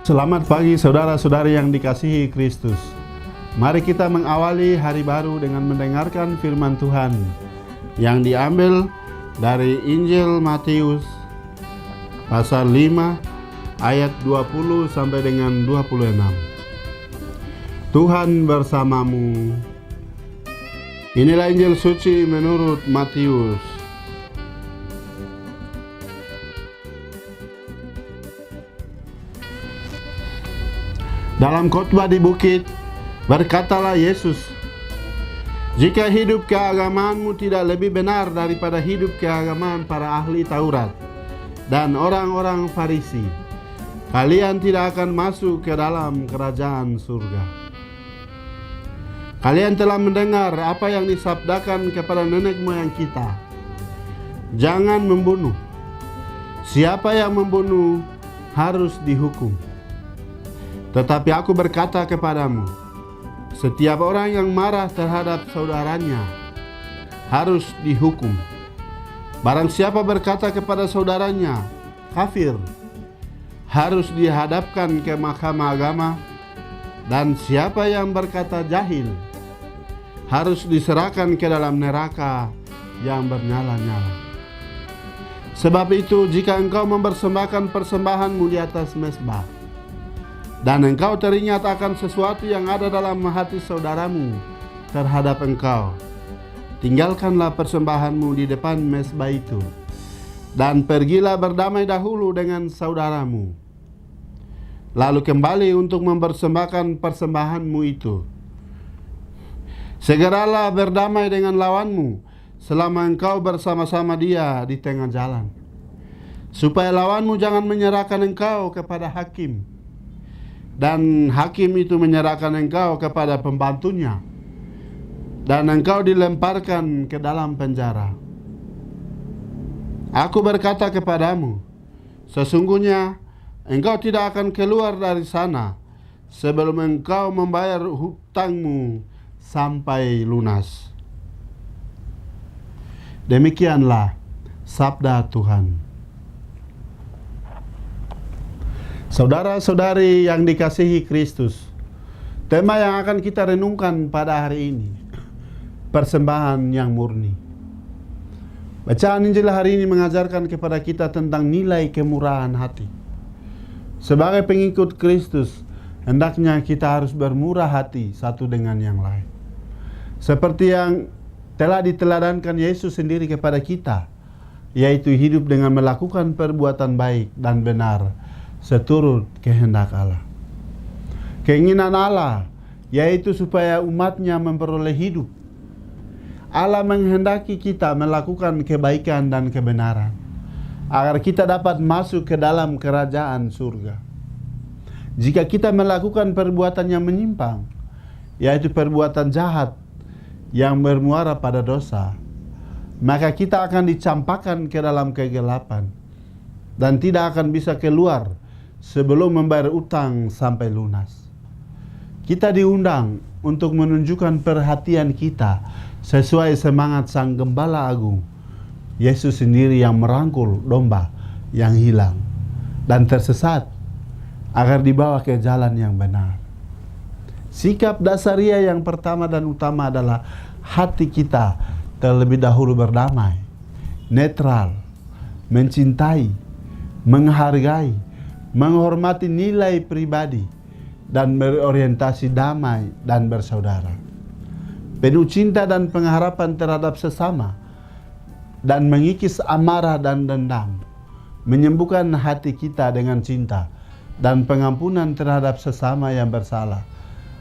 Selamat pagi saudara-saudari yang dikasihi Kristus. Mari kita mengawali hari baru dengan mendengarkan firman Tuhan yang diambil dari Injil Matius pasal 5 ayat 20 sampai dengan 26. Tuhan bersamamu. Inilah Injil suci menurut Matius. Dalam khotbah di bukit, berkatalah Yesus, "Jika hidup keagamaanmu tidak lebih benar daripada hidup keagamaan para ahli Taurat dan orang-orang Farisi, kalian tidak akan masuk ke dalam kerajaan surga. Kalian telah mendengar apa yang disabdakan kepada nenek moyang kita, jangan membunuh. Siapa yang membunuh harus dihukum. Tetapi aku berkata kepadamu, setiap orang yang marah terhadap saudaranya harus dihukum. Barang siapa berkata kepada saudaranya, kafir, harus dihadapkan ke mahkamah agama, dan siapa yang berkata jahil, harus diserahkan ke dalam neraka yang bernyala-nyala. Sebab itu, jika engkau mempersembahkan persembahanmu di atas mezbah, dan engkau teringat akan sesuatu yang ada dalam hati saudaramu terhadap engkau, tinggalkanlah persembahanmu di depan mezbah itu, dan pergilah berdamai dahulu dengan saudaramu. Lalu kembali untuk mempersembahkan persembahanmu itu. Segeralah berdamai dengan lawanmu selama engkau bersama-sama dia di tengah jalan, supaya lawanmu jangan menyerahkan engkau kepada hakim, dan hakim itu menyerahkan engkau kepada pembantunya, dan engkau dilemparkan ke dalam penjara. Aku berkata kepadamu, sesungguhnya engkau tidak akan keluar dari sana sebelum engkau membayar hutangmu sampai lunas." Demikianlah sabda Tuhan. Saudara-saudari yang dikasihi Kristus, tema yang akan kita renungkan pada hari ini, persembahan yang murni. Bacaan Injil hari ini mengajarkan kepada kita tentang nilai kemurahan hati. Sebagai pengikut Kristus, hendaknya kita harus bermurah hati satu dengan yang lain. Seperti yang telah diteladankan Yesus sendiri kepada kita, yaitu hidup dengan melakukan perbuatan baik dan benar seturut kehendak Allah. Keinginan Allah yaitu supaya umatnya memperoleh hidup. Allah menghendaki kita melakukan kebaikan dan kebenaran agar kita dapat masuk ke dalam kerajaan surga. Jika kita melakukan perbuatan yang menyimpang, yaitu perbuatan jahat yang bermuara pada dosa, maka kita akan dicampakkan ke dalam kegelapan dan tidak akan bisa keluar sebelum membayar utang sampai lunas. Kita diundang untuk menunjukkan perhatian kita sesuai semangat Sang Gembala Agung, Yesus sendiri yang merangkul domba yang hilang dan tersesat agar dibawa ke jalan yang benar. Sikap dasaria yang pertama dan utama adalah hati kita terlebih dahulu berdamai, netral, mencintai, menghargai, menghormati nilai pribadi, dan berorientasi damai dan bersaudara. Penuh cinta dan pengharapan terhadap sesama, dan mengikis amarah dan dendam, menyembuhkan hati kita dengan cinta dan pengampunan terhadap sesama yang bersalah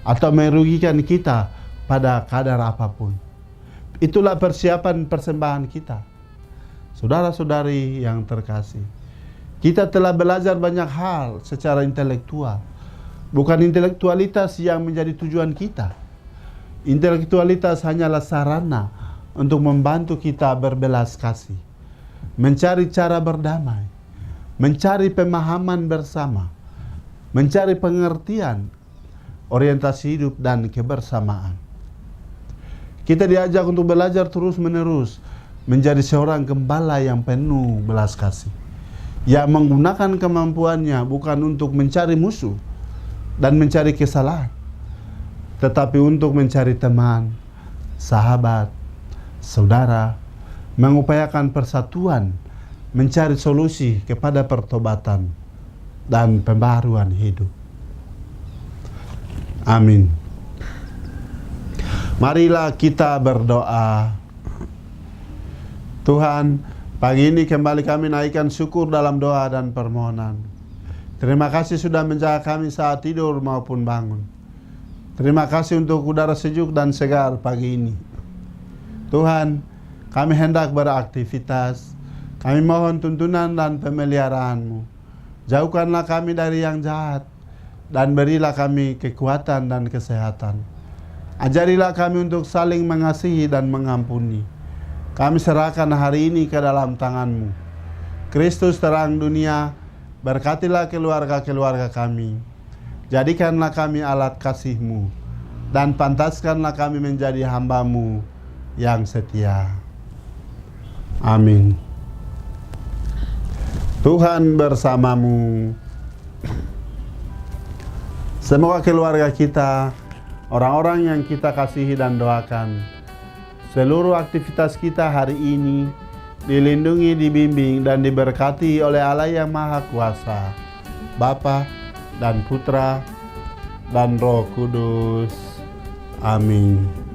atau merugikan kita pada kadar apapun. Itulah persiapan persembahan kita. Saudara-saudari yang terkasih, kita telah belajar banyak hal secara intelektual. Bukan intelektualitas yang menjadi tujuan kita. Intelektualitas hanyalah sarana untuk membantu kita berbelas kasih, mencari cara berdamai, mencari pemahaman bersama, mencari pengertian, orientasi hidup, dan kebersamaan. Kita diajak untuk belajar terus-menerus menjadi seorang gembala yang penuh belas kasih. yang menggunakan kemampuannya bukan untuk mencari musuh dan mencari kesalahan, tetapi untuk mencari teman, sahabat, saudara, mengupayakan persatuan, mencari solusi kepada pertobatan dan pembaharuan hidup. Amin. Marilah kita berdoa. Tuhan, pagi ini kembali kami naikkan syukur dalam doa dan permohonan. Terima kasih sudah menjaga kami saat tidur maupun bangun. Terima kasih untuk udara sejuk dan segar pagi ini. Tuhan, kami hendak beraktivitas. Kami mohon tuntunan dan pemeliharaan-Mu. Jauhkanlah kami dari yang jahat, dan berilah kami kekuatan dan kesehatan. Ajarilah kami untuk saling mengasihi dan mengampuni. Kami serahkan hari ini ke dalam tangan-Mu. Kristus terang dunia, berkatilah keluarga-keluarga kami. Jadikanlah kami alat kasih-Mu, dan pantaskanlah kami menjadi hamba-Mu yang setia. Amin. Tuhan bersamamu. Semoga keluarga kita, orang-orang yang kita kasihi dan doakan, seluruh aktivitas kita hari ini dilindungi, dibimbing, dan diberkati oleh Allah yang Maha Kuasa, Bapa dan Putra dan Roh Kudus. Amin.